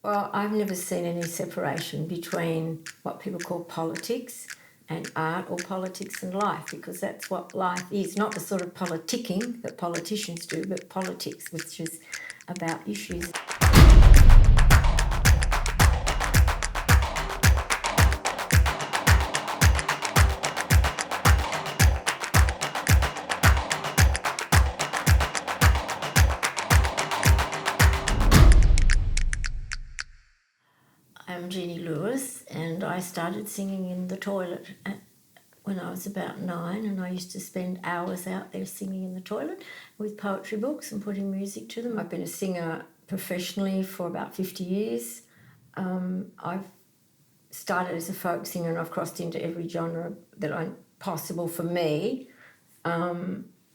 Well, I've never seen any separation between what people call politics and art, or politics and life, because that's what life is. Not the sort of politicking that politicians do, but politics, which is about issues. I'm Jeannie Lewis, and I started singing in the toilet when I was about 9, and I used to spend hours out there singing in the toilet with poetry books and putting music to them. I've been a singer professionally for about 50 years. I've started as a folk singer, and I've crossed into every genre that possible for me,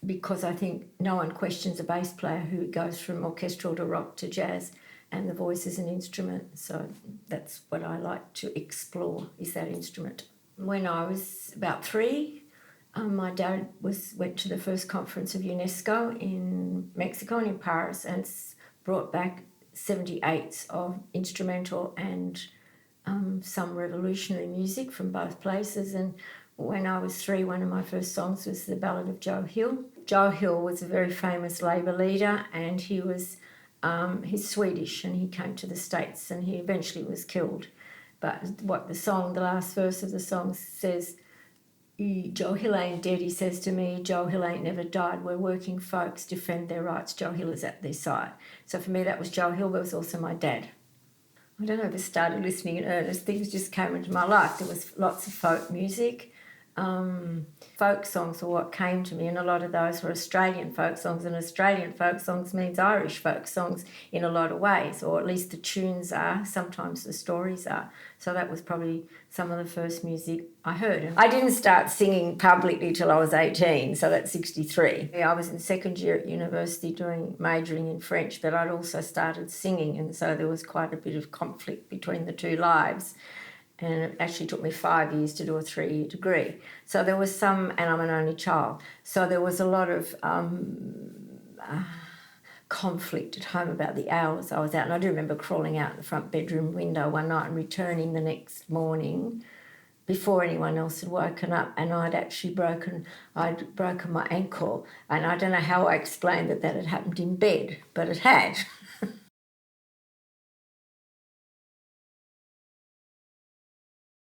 because I think no one questions a bass player who goes from orchestral to rock to jazz, and the voice is an instrument. So that's what I like to explore, is that instrument. When I was about 3, my dad went to the first conference of UNESCO in Mexico and in Paris, and brought back 78s of instrumental and some revolutionary music from both places. And when I was 3, one of my first songs was the Ballad of Joe Hill. Joe Hill was a very famous Labour leader, and he's Swedish, and he came to the States, and he eventually was killed. But what the last verse of the song says, Joe Hill ain't dead, he says to me, Joe Hill ain't never died, where working folks defend their rights, Joe Hill is at their side. So for me that was Joe Hill, but it was also my dad. I don't ever started listening in earnest, things just came into my life. There was lots of folk music. Folk songs were what came to me, and a lot of those were Australian folk songs, and Australian folk songs means Irish folk songs in a lot of ways, or at least the tunes are, sometimes the stories are. So that was probably some of the first music I heard. And I didn't start singing publicly till I was 18, so that's 63. I was in second year at university majoring in French, but I'd also started singing, and so there was quite a bit of conflict between the two lives. And it actually took me 5 years to do a 3-year degree. So there was and I'm an only child, so there was a lot of conflict at home about the hours I was out. And I do remember crawling out the front bedroom window one night and returning the next morning before anyone else had woken up, and I'd broken my ankle, and I don't know how I explained that had happened in bed, but it had.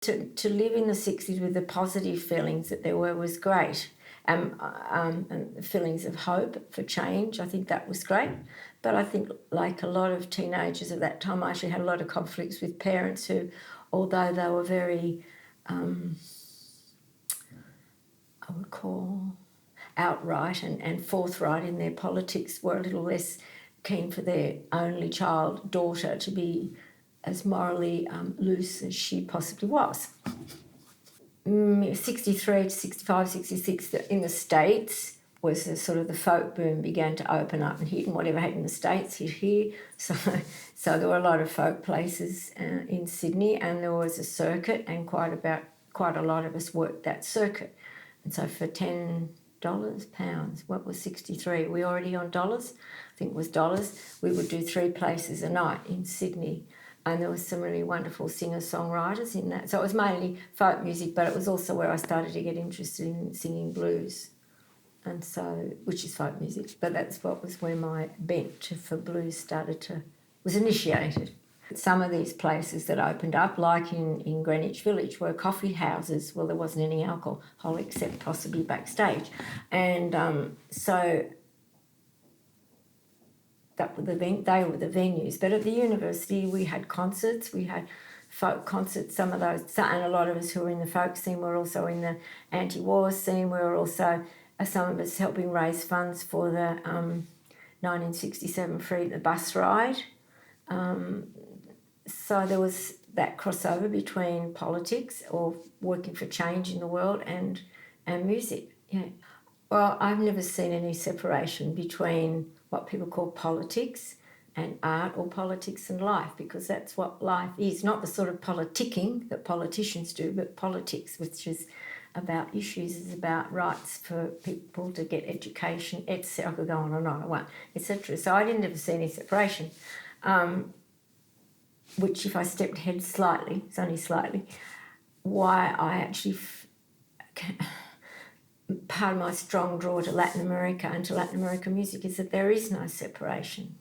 To live in the 60s with the positive feelings that there were was great. And the feelings of hope for change, I think that was great. But I think, like a lot of teenagers at that time, I actually had a lot of conflicts with parents who, although they were very, I would call outright and forthright in their politics, were a little less keen for their only child, daughter, to be as morally loose as she possibly was. 63 to 65, 66 in the States was the folk boom began to open up and hit, and whatever happened in the States hit here. So there were a lot of folk places in Sydney, and there was a circuit, and quite a lot of us worked that circuit. And so for $10, pounds, what was 63? We already on dollars? I think it was dollars. We would do 3 places a night in Sydney. And there was some really wonderful singer-songwriters in that. So it was mainly folk music, but it was also where I started to get interested in singing blues, and so, which is folk music. But that's where my bent for blues was initiated. Some of these places that opened up, like in Greenwich Village, were coffee houses. Well, there wasn't any alcohol except possibly backstage. And so they were the venues. But at the university, we had concerts, we had folk concerts, some of those, and a lot of us who were in the folk scene were also in the anti-war scene. We were also, some of us, helping raise funds for the 1967 free the bus ride. So there was that crossover between politics or working for change in the world and music. Yeah. Well, I've never seen any separation between what people call politics and art, or politics and life, because that's what life is. Not the sort of politicking that politicians do, but politics, which is about issues, is about rights for people to get education, etc. I could go on and on, I won't, etc. So I didn't ever see any separation. which if I stepped ahead slightly, it's only slightly, why I actually, part of my strong draw to Latin America and to Latin American music is that there is no separation.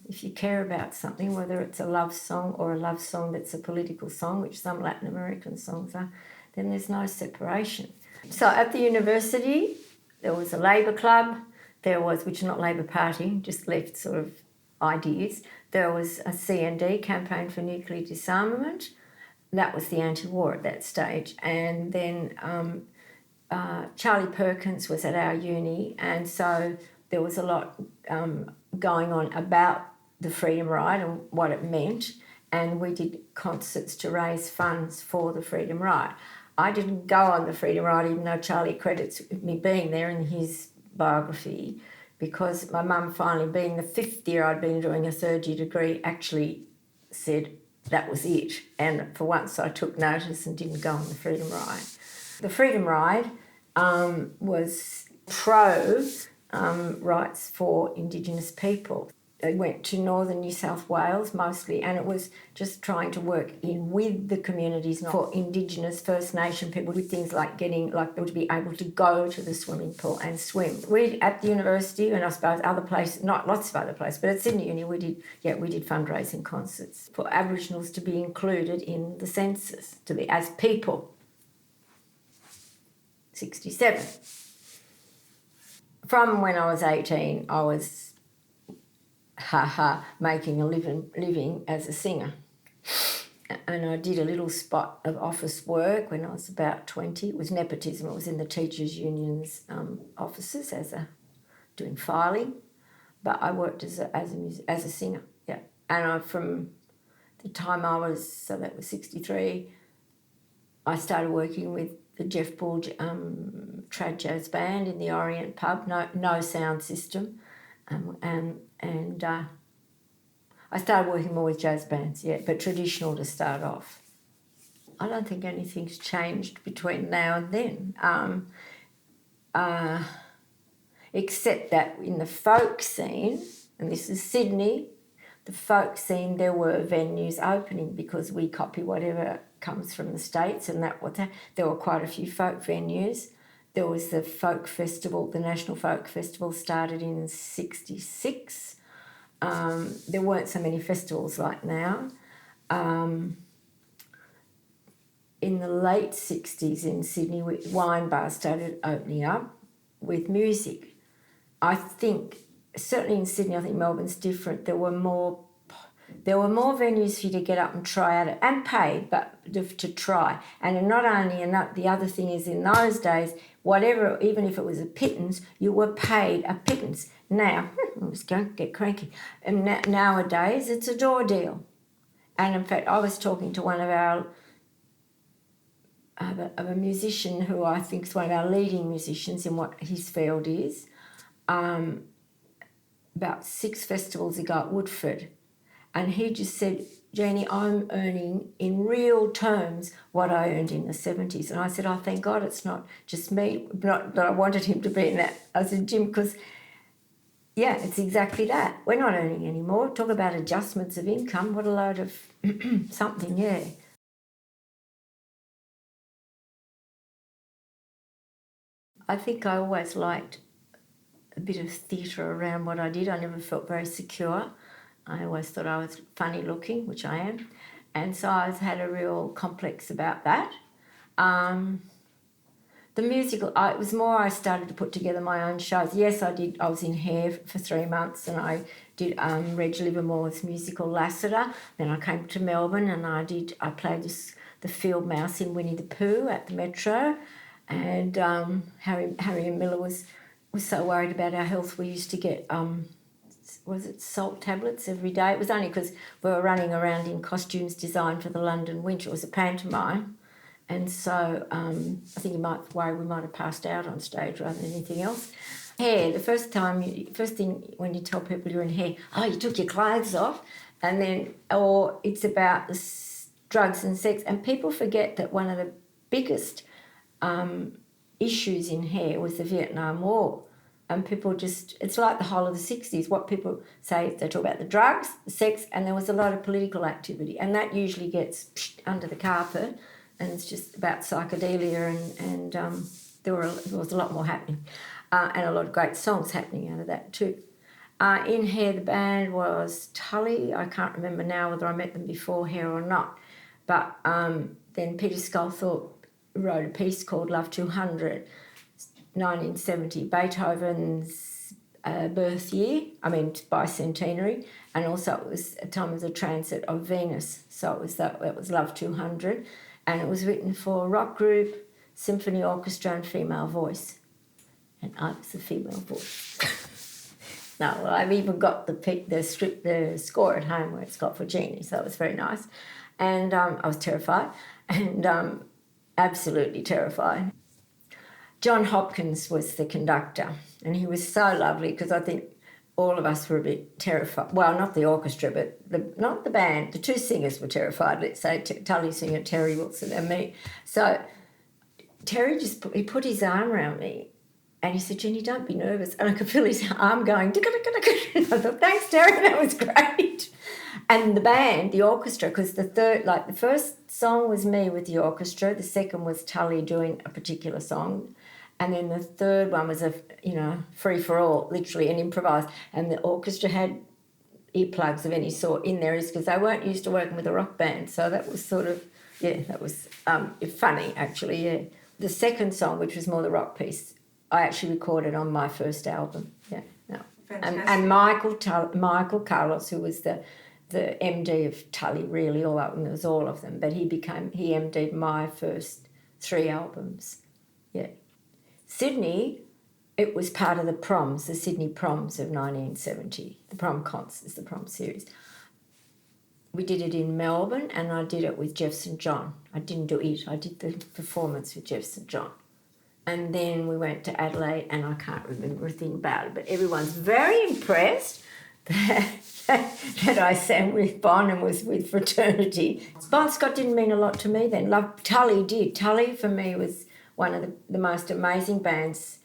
If you care about something, whether it's a love song or a love song that's a political song, which some Latin American songs are, then there's no separation. So at the university, there was a Labor Club, which is not Labor Party, just left sort of ideas. There was a CND, Campaign for Nuclear Disarmament. That was the anti-war at that stage. And then Charlie Perkins was at our uni, and so there was a lot going on about the Freedom Ride and what it meant, and we did concerts to raise funds for the Freedom Ride. I didn't go on the Freedom Ride, even though Charlie credits me being there in his biography, because my mum, finally, being the fifth year I'd been doing a third year degree, actually said that was it. And for once I took notice and didn't go on the Freedom Ride. The Freedom Ride was pro rights for Indigenous people. They went to northern New South Wales mostly, and it was just trying to work in with the communities, not for Indigenous First Nation people, with things like getting, like, to be able to go to the swimming pool and swim. We at the university, and I suppose other places, not lots of other places, but at Sydney Uni we did fundraising concerts for Aboriginals to be included in the census, to be as people. 67. From when I was 18, I was making a living as a singer. And I did a little spot of office work when I was about 20. It was nepotism. It was in the teachers' union's offices doing filing. But I worked as a singer, yeah. And from the time so that was 63, I started working with the Jeff Bull trad jazz band in the Orient pub, no sound system, and I started working more with jazz bands, yeah, but traditional to start off. I don't think anything's changed between now and then, except that in the folk scene, and this is Sydney, the folk scene, there were venues opening because we copy whatever comes from the States, and there were quite a few folk venues. There was the folk festival, the National Folk Festival started in 66. There weren't so many festivals like now. In the late 60s in Sydney, wine bars started opening up with music. I think, certainly in Sydney, I think Melbourne's different. There were more venues for you to get up and try out it, and pay, but to try. And not only, and the other thing is, in those days, whatever, even if it was a pittance, you were paid a pittance. Now, I'm just going to get cranky. And nowadays, it's a door deal. And in fact, I was talking to one of a musician who I think is one of our leading musicians in what his field is, about 6 festivals ago at Woodford. And he just said, Jeannie, I'm earning in real terms what I earned in the 70s. And I said, oh, thank God it's not just me, not that I wanted him to be in that. I said, Jim, because, yeah, it's exactly that. We're not earning anymore. Talk about adjustments of income. What a load of something, yeah. I think I always liked a bit of theatre around what I did. I never felt very secure. I always thought I was funny looking, which I am. And so I had a real complex about that. The musical, it was more I started to put together my own shows. Yes, I did. I was in Hair for 3 months, and I did Reg Livermore's musical Lassiter. Then I came to Melbourne and I played the field mouse in Winnie the Pooh at the Metro. And Harry and Miller was so worried about our health, we used to get... was it salt tablets every day? It was only because we were running around in costumes designed for the London winter. It was a pantomime. And so I think you might worry we might have passed out on stage rather than anything else. Hair, the first thing when you tell people you're in Hair, oh, you took your clothes off, and then, or it's about the drugs and sex. And people forget that one of the biggest issues in Hair was the Vietnam War. and people just, it's like the whole of the 60s. What people say, they talk about the drugs, the sex, and there was a lot of political activity, and that usually gets under the carpet, and it's just about psychedelia, and there was a lot more happening, and a lot of great songs happening out of that too. In Hair, the band was Tully. I can't remember now whether I met them before Hair or not, but then Peter Sculthorpe wrote a piece called Love 200, 1970, Beethoven's birth year, bicentenary, and also it was a time of the transit of Venus, so it was Love 200, and it was written for rock group, symphony orchestra and female voice, and I was a female voice. No, well, I've even got the score at home where it's got for Jeannie, so it was very nice, and I was terrified, and absolutely terrified. John Hopkins was the conductor, and he was so lovely because I think all of us were a bit terrified. Well, not the orchestra, but not the band. The two singers were terrified, let's say, Tully singer Terry Wilson and me. So Terry he put his arm around me and he said, Jenny, don't be nervous. And I could feel his arm going, I thought, thanks, Terry, that was great. And the band, the orchestra, because the first song was me with the orchestra, the second was Tully doing a particular song, and then the third one was free for all, literally, and improvised. And the orchestra had earplugs of any sort in there, because they weren't used to working with a rock band. So that was sort of, that was funny, actually, yeah. The second song, which was more the rock piece, I actually recorded on my first album, yeah. No. And Michael Carlos, who was the MD of Tully, really, there was all of them, but he MD'd my first 3 albums, yeah. Sydney, it was part of the Proms, the Sydney Proms of 1970, the Prom Concerts, the Prom series. We did it in Melbourne, and I did it with Jeff St John. I didn't do it, I did the performance with Jeff St John. And then we went to Adelaide, and I can't remember a thing about it, but everyone's very impressed that I sang with Bon and was with Fraternity. Bon Scott didn't mean a lot to me then. Tully did. Tully, for me, was one of the most amazing bands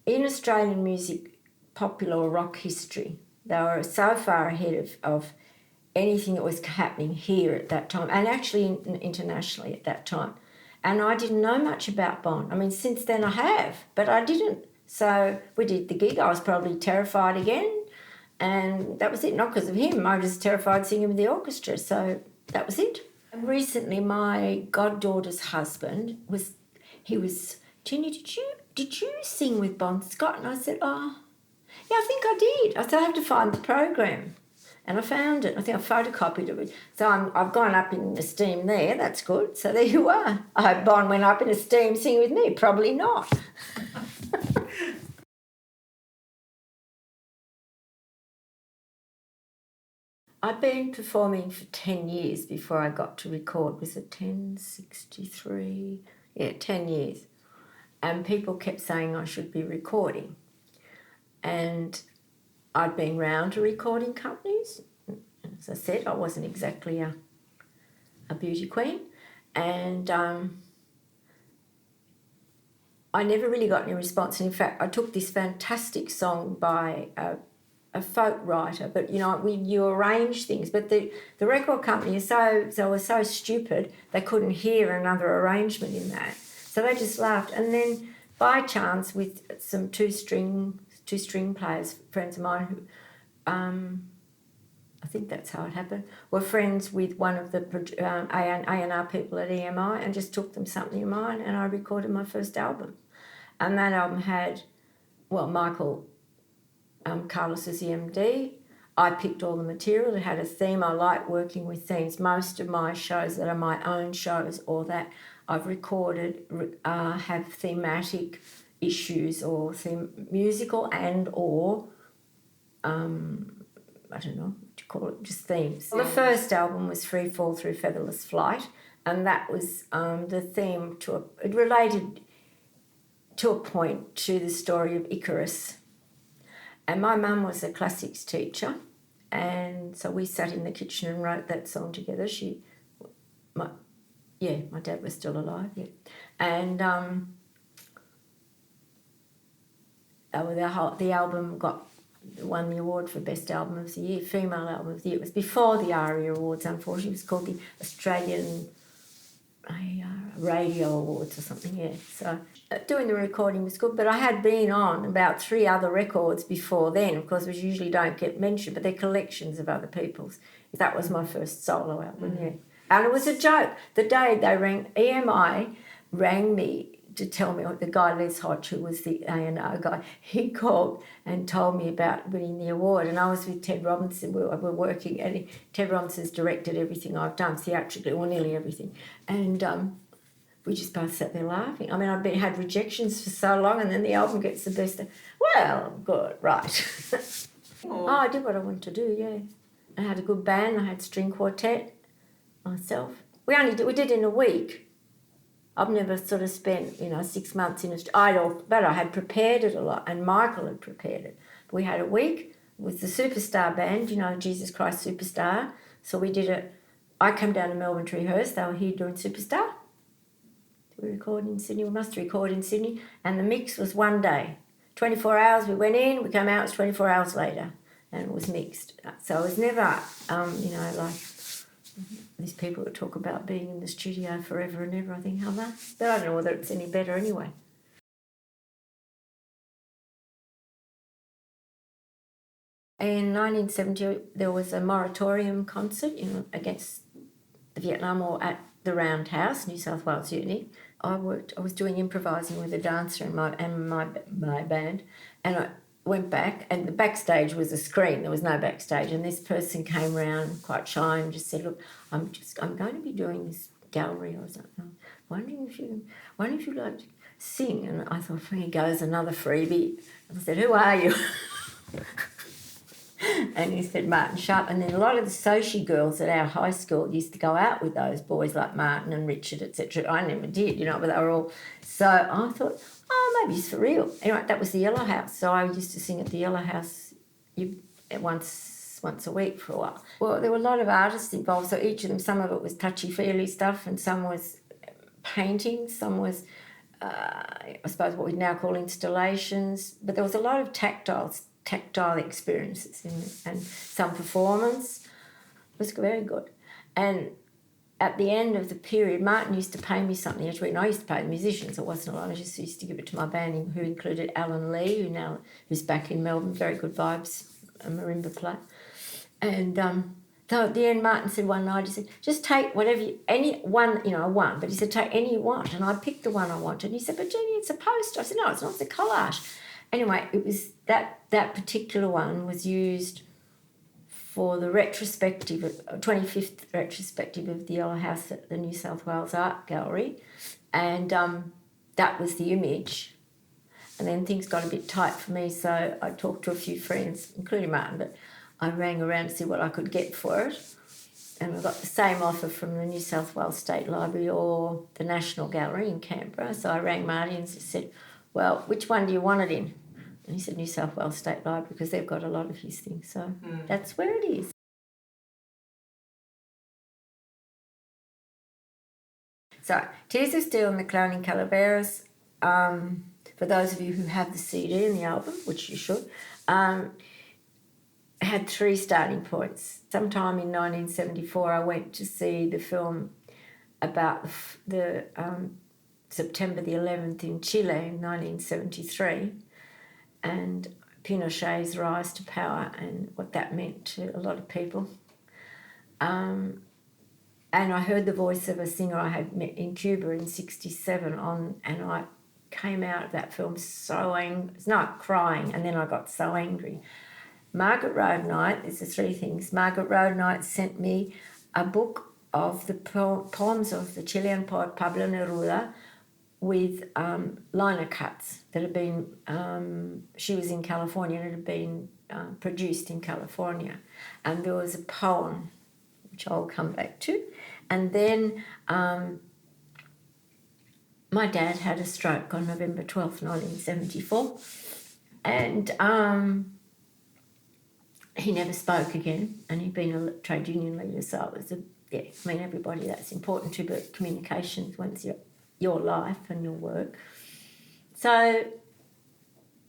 in Australian music, popular rock history. They were so far ahead of anything that was happening here at that time, and actually internationally at that time. And I didn't know much about Bon. Since then I have, but I didn't. So we did the gig. I was probably terrified again, and that was it. Not because of him. I was terrified singing with the orchestra, so that was it. And recently my goddaughter's husband was, Jenny, did you sing with Bon Scott? And I said, oh, yeah, I think I did. I said, I have to find the program. And I found it. I think I photocopied it. So I've gone up in esteem there. That's good. So there you are. I hope Bon went up in esteem singing with me. Probably not. I'd been performing for 10 years before I got to record. Was it 1063? Yeah, 10 years. And people kept saying I should be recording. And I'd been round to recording companies. As I said, I wasn't exactly a beauty queen. And I never really got any response. And in fact, I took this fantastic song by a folk writer, but you arrange things. But the record company was so stupid they couldn't hear another arrangement in that. So they just laughed. And then by chance, with some two string players, friends of mine who, I think that's how it happened, were friends with one of the A&R people at EMI, and just took them something of mine, and I recorded my first album. And that album had, Michael Carlos is the MD. I picked all the material. It had a theme. I like working with themes. Most of my shows that are my own shows or that I've recorded have thematic issues or musical and or I don't know what you call it, just themes. The first album was Free Fall Through Featherless Flight, and that was the theme it related to a point to the story of Icarus. And my mum was a classics teacher, and so we sat in the kitchen and wrote that song together. My dad was still alive, yeah. And the album won the award for Best Album of the Year, Female Album of the Year. It was before the ARIA Awards, unfortunately. It was called the Australian Radio Awards or something, yeah. So doing the recording was good, but I had been on about 3 other records before then, of course, which usually don't get mentioned, but they're collections of other people's. That was my first solo album, yeah. And it was a joke. The day they EMI rang me to tell me, the guy Les Hodge, who was the A&R guy, he called and told me about winning the award. And I was with Ted Robinson. We were working, and Ted Robinson's directed everything I've done, theatrically, or nearly everything. And we just both sat there laughing. I mean, had rejections for so long, and then the album gets the best. Well, good, right. I did what I wanted to do, yeah. I had a good band. I had string quartet myself. We did in a week. I've never sort of spent, 6 months in Australia, but I had prepared it a lot, and Michael had prepared it. We had a week with the Superstar band, Jesus Christ Superstar. So we did it. I came down to Melbourne to rehearse. They were here doing Superstar. We recorded in Sydney. We must record in Sydney. And the mix was one day. 24 hours we went in, we came out, it was 24 hours later. And it was mixed. So it was never, like these people that talk about being in the studio forever and ever. I think, how much? But I don't know whether it's any better anyway. In 1970, there was a moratorium concert against the Vietnam War at the Roundhouse, New South Wales Uni. I was doing improvising with a dancer in my band, and I went back, and the backstage was a screen. There was no backstage, and this person came round quite shy and just said, "Look, I'm going to be doing this gallery." I was like, wondering if you'd like to sing. And I thought, here goes another freebie. I said, "Who are you?" And he said, "Martin Sharp." And then a lot of the Sochi girls at our high school used to go out with those boys like Martin and Richard, etc. I never did, but they were all... So I thought, maybe it's for real. Anyway, that was the Yellow House. So I used to sing at the Yellow House once a week for a while. Well, there were a lot of artists involved, so each of them, some of it was touchy-feely stuff, and some was painting, some was, I suppose, what we'd now call installations. But there was a lot of tactile experiences in it, and some performance. It was very good. And at the end of the period, Martin used to pay me something each week, and I used to pay the musicians. It wasn't a lot. I just used to give it to my band, who included Alan Lee, who's back in Melbourne, very good vibes, a marimba player. And so at the end, Martin said one night, he said, "Just take whatever one, but he said, take any you want." And I picked the one I wanted. And he said, "But Jenny, it's a poster." I said, "No, it's not, it's a collage." Anyway, it was that particular one was used for the 25th retrospective of the Yellow House at the New South Wales Art Gallery, and that was the image. And then things got a bit tight for me, so I talked to a few friends, including Martin, but I rang around to see what I could get for it, and I got the same offer from the New South Wales State Library or the National Gallery in Canberra. So I rang Marty and said, "Well, which one do you want it in?" And he said New South Wales State Library, because they've got a lot of his things. So that's where it is. So Tears of Steel and the Clowning Calaveras, for those of you who have the CD and the album, which you should, had 3 starting points. Sometime in 1974, I went to see the film about the September the 11th in Chile in 1973, and Pinochet's rise to power and what that meant to a lot of people. And I heard the voice of a singer I had met in Cuba in 1967 and I came out of that film so angry. It's not crying, and then I got so angry. Margaret Road-Knight, there's the 3 things. Margaret Road-Knight sent me a book of the poems of the Chilean poet Pablo Neruda with liner cuts that had been, she was in California and it had been produced in California. And there was a poem, which I'll come back to. And then my dad had a stroke on November 12th, 1974. And he never spoke again, and he'd been a trade union leader, so it was everybody that's important to, but communications once your life and your work. So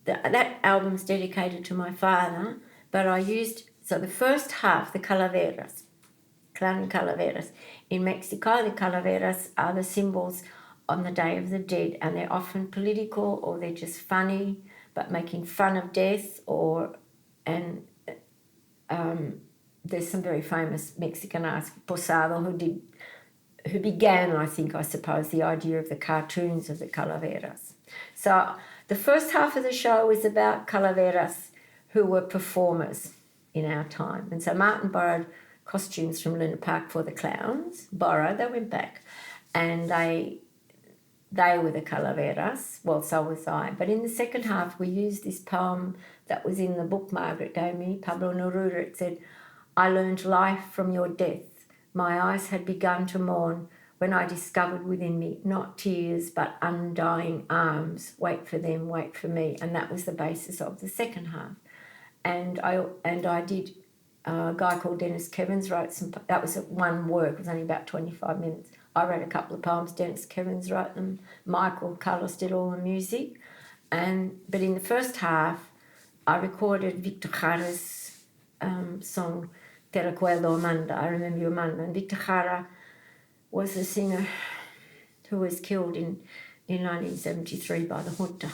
that album's dedicated to my father, but I used, so the first half, the calaveras, clown and calaveras. In Mexico, the calaveras are the symbols on the Day of the Dead, and they're often political or they're just funny, but making fun of death, and there's some very famous Mexican artist, Posado, who began, I suppose, the idea of the cartoons of the calaveras. So the first half of the show was about calaveras who were performers in our time. And so Martin borrowed costumes from Luna Park for the clowns. They went back. And they were the calaveras. Well, so was I. But in the second half, we used this poem that was in the book Margaret gave me, Pablo Neruda. It said, I learned life from your death. My eyes had begun to mourn when I discovered within me not tears but undying arms. Wait for them, wait for me. And that was the basis of the second half. And I did, a guy called Dennis Kevins wrote some, that was one work, it was only about 25 minutes. I wrote a couple of poems, Dennis Kevins wrote them, Michael Carlos did all the music. But in the first half, I recorded Victor Jara's song, Te recuerdo, Amanda, I remember you, Amanda. And Victor Jara was a singer who was killed in 1973 by the Junta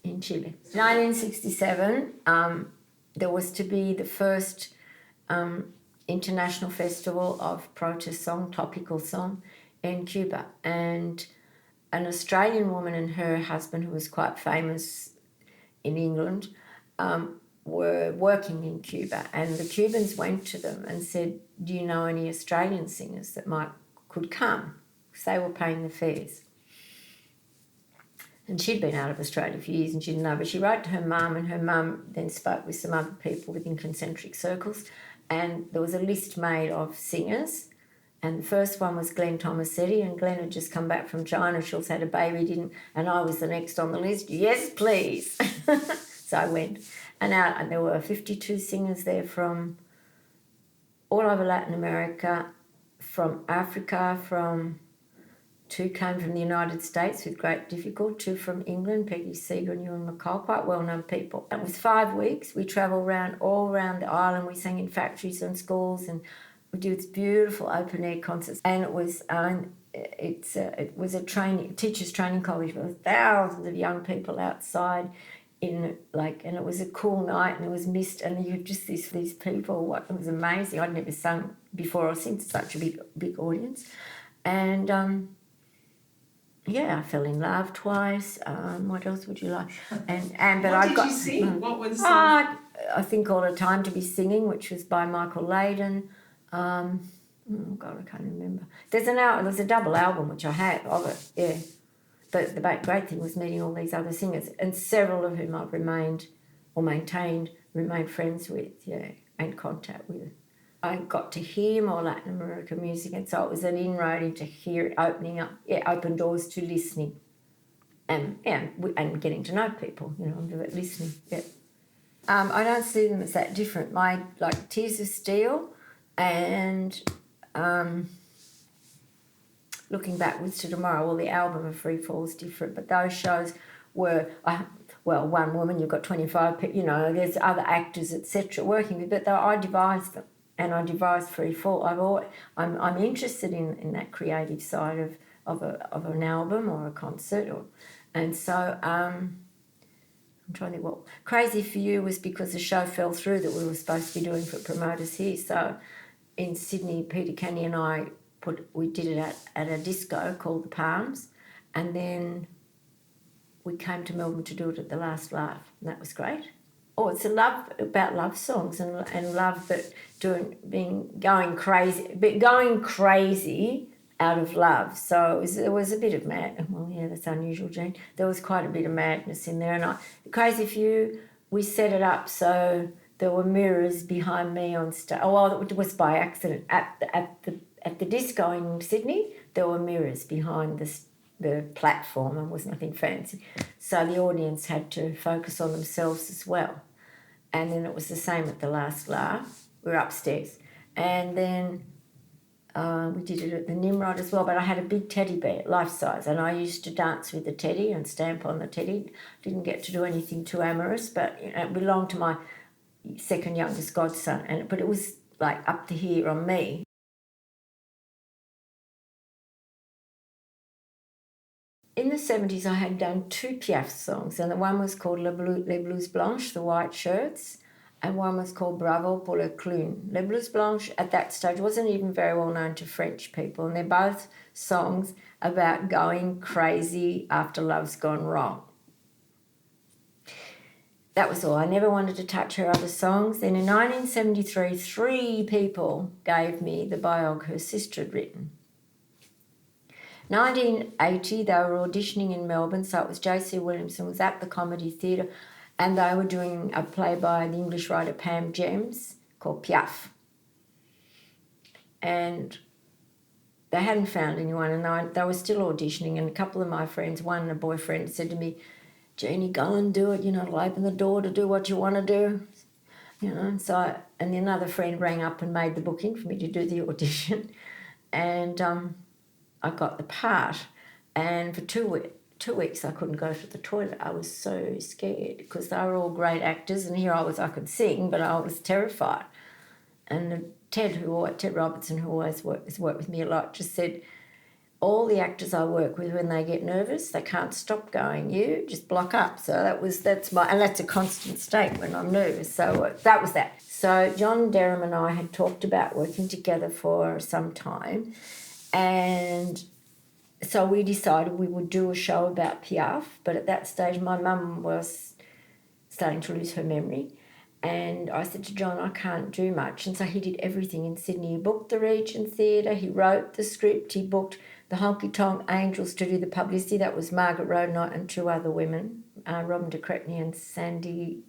in Chile. 1967, there was to be the first international festival of protest song, topical song, in Cuba. And an Australian woman and her husband, who was quite famous in England, were working in Cuba, and the Cubans went to them and said, do you know any Australian singers that could come? Because they were paying the fares. And she'd been out of Australia for years and she didn't know, but she wrote to her mum, and her mum then spoke with some other people within concentric circles, and there was a list made of singers, and the first one was Glenn Tomasetti, and Glenn had just come back from China. She also had a baby, and I was the next on the list. Yes, please. So I went. And there were 52 singers there from all over Latin America, from Africa, two came from the United States with great difficulty, two from England, Peggy Seeger and Ewan McCall, quite well-known people. It was 5 weeks. We travelled all around the island. We sang in factories and schools, and we did beautiful open-air concerts. And it was a teachers' training college with thousands of young people outside. And it was a cool night, and it was mist, and you just these people. It was amazing. I'd never sung before or since such a big audience, and I fell in love twice. What else would you like? What did you sing? What was? I think All the Time to Be Singing, which was by Michael Layden. I can't remember. There's a double album which I have of it. Yeah. But the great thing was meeting all these other singers, and several of whom I've remained friends with, and contact with. I got to hear more Latin American music, and so it was an inroad into open doors to listening, and getting to know people, listening. Yeah. I don't see them as that different. Like Tears of Steel, and Looking Backwards to Tomorrow, the album of Free Fall is different, but those shows were, one woman, you've got 25 people, there's other actors, etc. working with, but I devised them, and I devised Free Fall. I'm interested in that creative side of an album or a concert, and so I'm trying to think what Crazy for You was because the show fell through that we were supposed to be doing for promoters here. So in Sydney, Peter Kenny and I we did it at a disco called The Palms, and then we came to Melbourne to do it at the Last Laugh, and that was great. Oh, it's about love songs and love, but going crazy out of love. So there was a bit of that's unusual, Jane. There was quite a bit of madness in there, and Crazy for You, we set it up so there were mirrors behind me on stage. Oh, well, it was by accident at the disco in Sydney. There were mirrors behind the platform, and was nothing fancy. So the audience had to focus on themselves as well. And then it was the same at the Last Laugh. We were upstairs. And then We did it at the Nimrod as well, but I had a big teddy bear, life-size, and I used to dance with the teddy and stamp on the teddy. Didn't get to do anything too amorous, but it belonged to my second youngest godson, but it was like up to here on me. In the 70s, I had done 2 Piaf songs, and the one was called Les Blouses Blanches, the white shirts, and one was called Bravo pour le clown. Les Blouses Blanches at that stage wasn't even very well known to French people, and they're both songs about going crazy after love's gone wrong. That was all. I never wanted to touch her other songs. Then in 1973, 3 people gave me the biog her sister had written. 1980, they were auditioning in Melbourne, so it was J.C. Williamson was at the Comedy Theatre, and they were doing a play by the English writer Pam Gems called Piaf. And they hadn't found anyone, and they were still auditioning, and a couple of my friends, one a boyfriend, said to me, Jeannie, go and do it, it'll open the door to do what you want to do. And then another friend rang up and made the booking for me to do the audition, and I got the part, and for 2 weeks I couldn't go to the toilet. I was so scared because they were all great actors, and here I could sing, but I was terrified. And Ted Robertson, who always has worked with me a lot, just said, all the actors I work with, when they get nervous, they can't stop going. You just block up. So that's a constant state when I'm nervous. So that was that. So John Derham and I had talked about working together for some time, and so we decided we would do a show about Piaf. But at that stage, my mum was starting to lose her memory, and I said to John, I can't do much. And so he did everything in Sydney. He booked the Regent Theatre, he wrote the script, he booked the Honky Tonk Angels to do the publicity. That was Margaret Roadnight and 2 other women, Robin de Crepney and Sandy,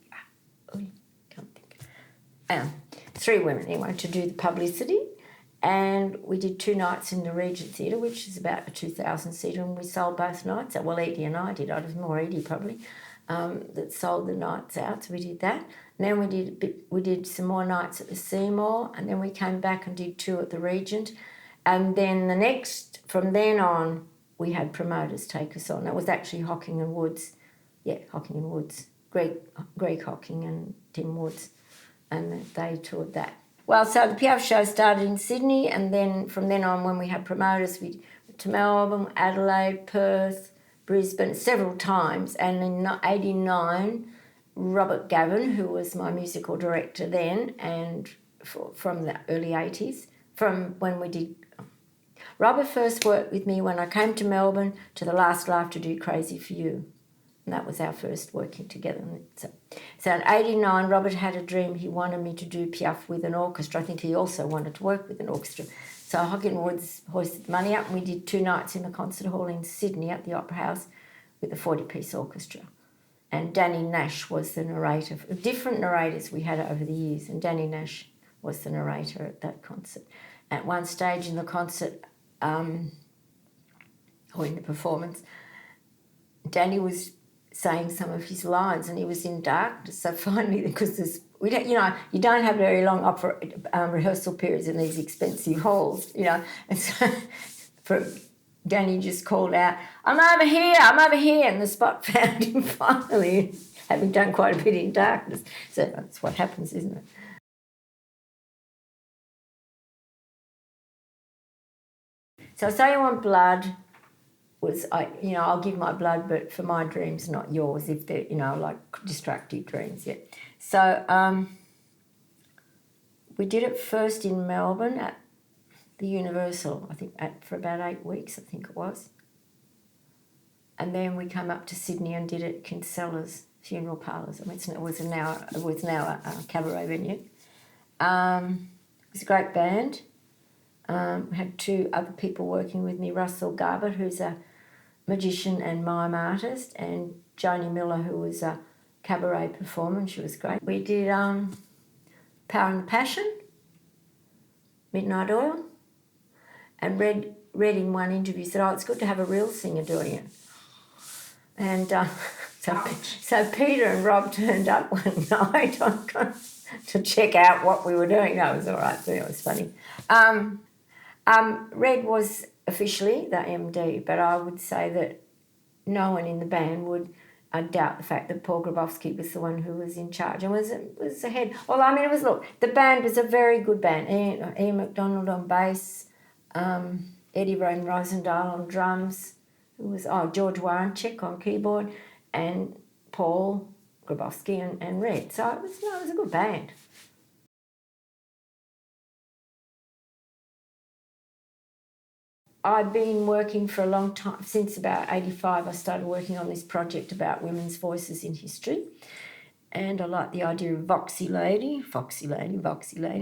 can't think. 3 women anyway to do the publicity. And we did 2 nights in the Regent Theatre, which is about a 2,000 seater, and we sold both nights. Well, Edie and I did. I was more Edie probably, that sold the nights out. So we did that. And then we did some more nights at the Seymour, and then we came back and did 2 at the Regent. And then from then on, we had promoters take us on. That was actually Hocking and Woods. Yeah, Hocking and Woods. Greg Hocking and Tim Woods. And they toured that. Well, so the Piaf show started in Sydney, and then from then on, when we had promoters, we went to Melbourne, Adelaide, Perth, Brisbane, several times. And in 1989, Robert Gavin, who was my musical director then, and from the early 80s, from when we did... Robert first worked with me when I came to Melbourne to the Last Laugh to do Crazy for You. And that was our first working together. So in 1989, Robert had a dream. He wanted me to do Piaf with an orchestra. I think he also wanted to work with an orchestra. So Hocking Woods hoisted the money up, and we did 2 nights in the concert hall in Sydney at the Opera House with a 40-piece orchestra. And Danny Nash was the narrator. Different narrators we had over the years, and Danny Nash was the narrator at that concert. At one stage in the concert, or in the performance, Danny was saying some of his lines, and he was in darkness. So finally, because you don't have very long rehearsal periods in these expensive halls, and so Danny just called out, I'm over here, and the spot found him finally, having done quite a bit in darkness. So that's what happens, isn't it? So Say You Want Blood was, I'll give my blood, but for my dreams, not yours, if they're, like destructive dreams, yeah. So we did it first in Melbourne at the Universal, I think, for about 8 weeks, I think it was. And then we came up to Sydney and did it at Kinsella's Funeral Parlours. I mean, it was now a cabaret venue. It was a great band. We had 2 other people working with me, Russell Garbutt, who's a magician and mime artist, and Joni Miller, who was a cabaret performer, and she was great. We did Power and Passion, Midnight Oil, and read in one interview, said, it's good to have a real singer doing it. And so Peter and Rob turned up one night to check out what we were doing. No, it was all right, but it was funny. Red was officially the MD, but I would say that no one in the band would doubt the fact that Paul Grabowski was the one who was in charge and was the head. Well, I mean, the band was a very good band. Ian McDonald on bass, Eddie Rome Rosendahl on drums, George Warrenchik on keyboard, and Paul Grabowski and Red. So it was a good band. I've been working for a long time, since about 85 I started working on this project about women's voices in history, and I like the idea of Voxy Lady,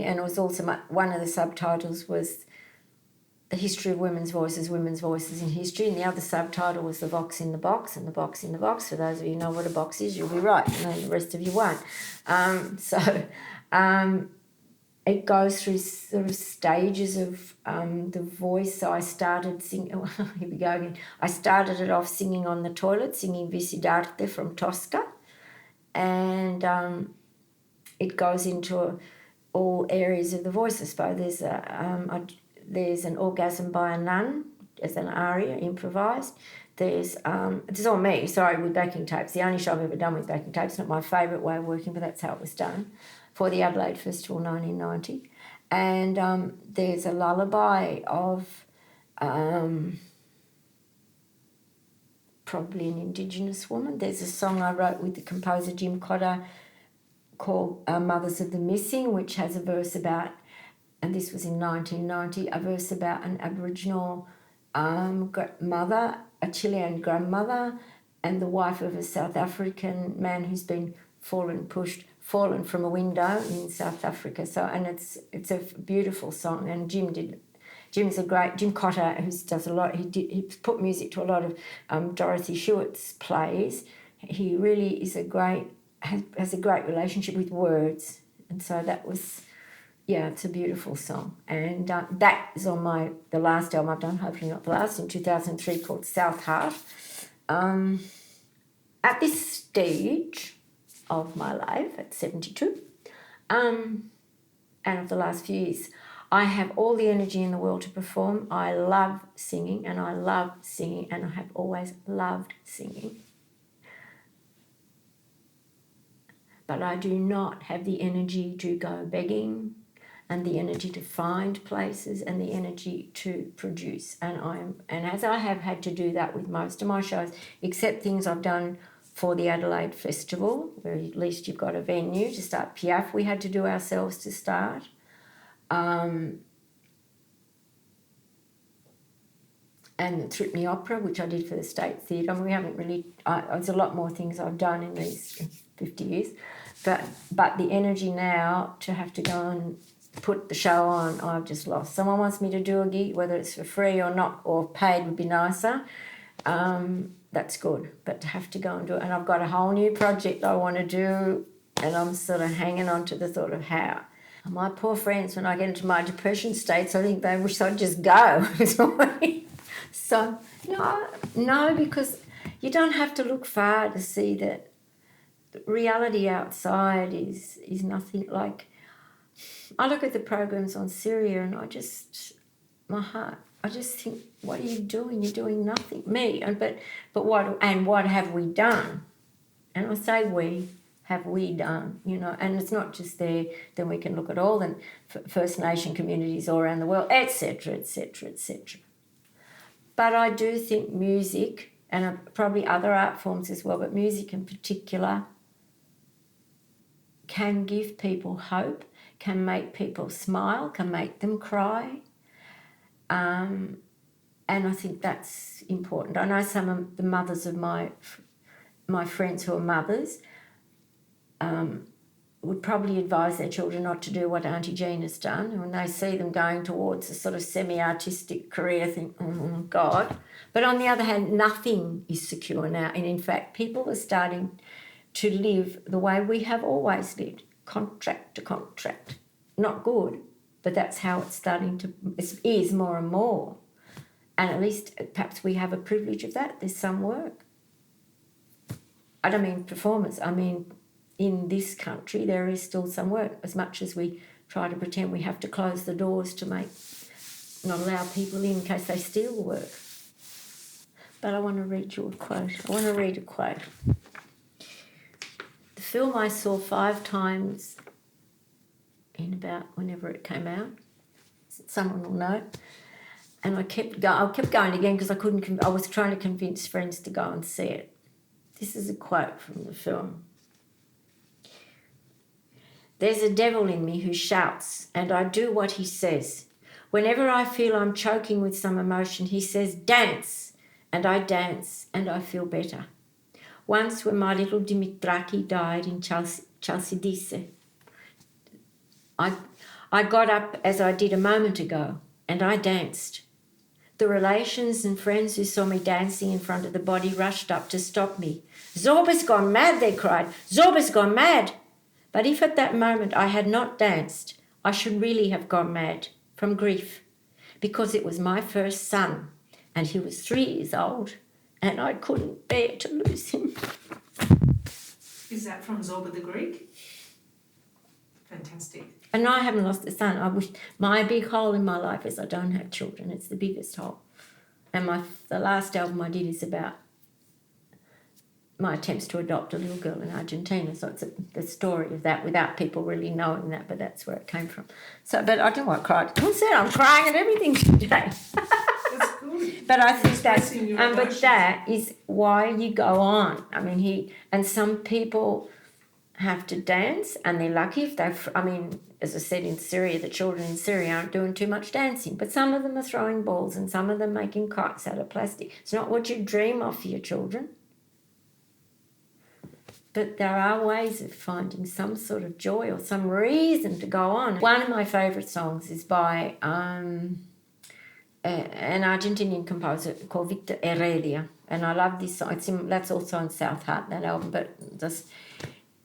and it was also one of the subtitles was the history of women's voices in history, and the other subtitle was the Vox in the Box, and the Box in the Box, for those of you who know what a box is, you'll be right, and the rest of you won't. It goes through sort of stages of the voice. So I started singing, here we go again. I started it off singing on the toilet, singing Visidarte from Tosca. And it goes into all areas of the voice, I suppose. There's an orgasm by a nun as an aria, improvised. This is all me, sorry, with backing tapes. The only show I've ever done with backing tapes, not my favourite way of working, but that's how it was done, for the Adelaide Festival 1990. And there's a lullaby of probably an Indigenous woman. There's a song I wrote with the composer Jim Cotter called Mothers of the Missing, which has a verse about, and this was in 1990, a verse about an Aboriginal mother, a Chilean grandmother, and the wife of a South African man who's been fallen from a window in South Africa. So, and it's a beautiful song, and Jim Cotter, who does a lot. He put music to a lot of Dorothy Hewitt's plays. He really is has a great relationship with words, and so that was, it's a beautiful song, and that is on the last album I've done, hopefully not the last, in 2003, called South Heart. At this stage of my life, at 72, and of the last few years, I have all the energy in the world to perform. I love singing, and I have always loved singing. But I do not have the energy to go begging, and the energy to find places, and the energy to produce. And as I have had to do that with most of my shows, except things I've done for the Adelaide Festival, where at least you've got a venue to start. Piaf we had to do ourselves to start. And the Threepney Opera, which I did for the State Theatre. I mean, we haven't really, there's a lot more things I've done in these 50 years. But the energy now to have to go and put the show on, I've just lost. Someone wants me to do a gig, whether it's for free or not, or paid would be nicer. That's good. But to have to go and do it, and I've got a whole new project I want to do, and I'm sort of hanging on to the thought of how. My poor friends, when I get into my depression states, I think they wish I'd just go. So, no, because you don't have to look far to see that reality outside is nothing like. I look at the programs on Syria and I just think, what are you doing? You're doing nothing. But what have we done? And I say we. Have we done, and it's not just there, then we can look at all the First Nation communities all around the world, etc., etc., etc. But I do think music, and probably other art forms as well, but music in particular, can give people hope, can make people smile, can make them cry. And I think that's important. I know some of the mothers of my friends who are mothers, would probably advise their children not to do what Auntie Jean has done. And when they see them going towards a sort of semi-artistic career, think, oh, God. But on the other hand, nothing is secure now. And in fact, people are starting to live the way we have always lived, contract to contract. Not good, but that's how it's starting to, it is more and more. And at least perhaps we have a privilege of that. There's some work. I don't mean performance, I mean in this country there is still some work, as much as we try to pretend we have to close the doors to make not allow people in case they steal the work. But I want to read you a quote. I want to read a quote. The film I saw 5 times in about whenever it came out. Someone will know. And I kept going again because I was trying to convince friends to go and see it. This is a quote from the film. There's a devil in me who shouts, and I do what he says. Whenever I feel I'm choking with some emotion, he says, dance, and I dance, and I feel better. Once when my little Dimitraki died in Chalcidice, I got up as I did a moment ago, and I danced. The relations and friends who saw me dancing in front of the body rushed up to stop me. Zorba's gone mad, they cried. Zorba's gone mad. But if at that moment I had not danced, I should really have gone mad from grief, because it was my first son, and he was 3 years old, and I couldn't bear to lose him. Is that from Zorba the Greek? Fantastic. And I haven't lost a son. I wish my big hole in my life is I don't have children. It's the biggest hole. And the last album I did is about my attempts to adopt a little girl in Argentina. So it's the story of that without people really knowing that, but that's where it came from. So, but I don't want to cry at the concert. I'm crying at everything today. That's good. But I think but that is why you go on. I mean, and some people have to dance, and they're lucky if as I said, in Syria, the children in Syria aren't doing too much dancing, but some of them are throwing balls and some of them making kites out of plastic. It's not what you dream of for your children. But there are ways of finding some sort of joy or some reason to go on. One of my favourite songs is by an Argentinian composer called Victor Heredia, and I love this song. That's also on South Heart, that album,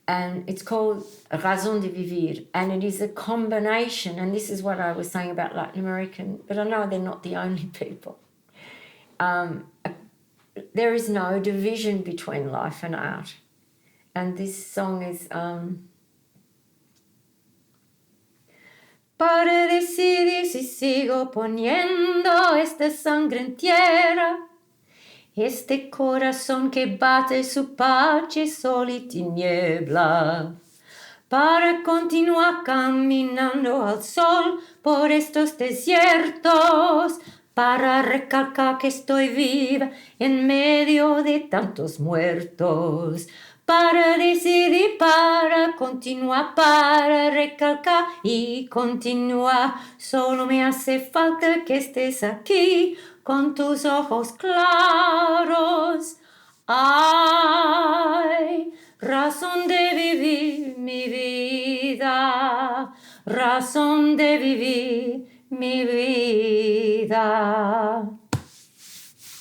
and it's called Razón de Vivir, and it is a combination, and this is what I was saying about Latin American, but I know they're not the only people. There is no division between life and art. And this song is para decidir si sigo poniendo esta sangre en tierra, este corazón que bate su pace sola y tiniebla, para continuar caminando al sol por estos desiertos, para recalcar que estoy viva en medio de tantos muertos. Para decidir, para continuar, para recalcar y continuar. Solo me hace falta que estés aquí con tus ojos claros. Ay, razón de vivir mi vida, razón de vivir mi vida.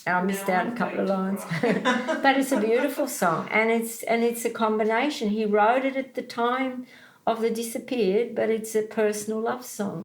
I missed out a couple of lines, but it's a beautiful song, and it's a combination. He wrote it at the time of the disappeared, but it's a personal love song.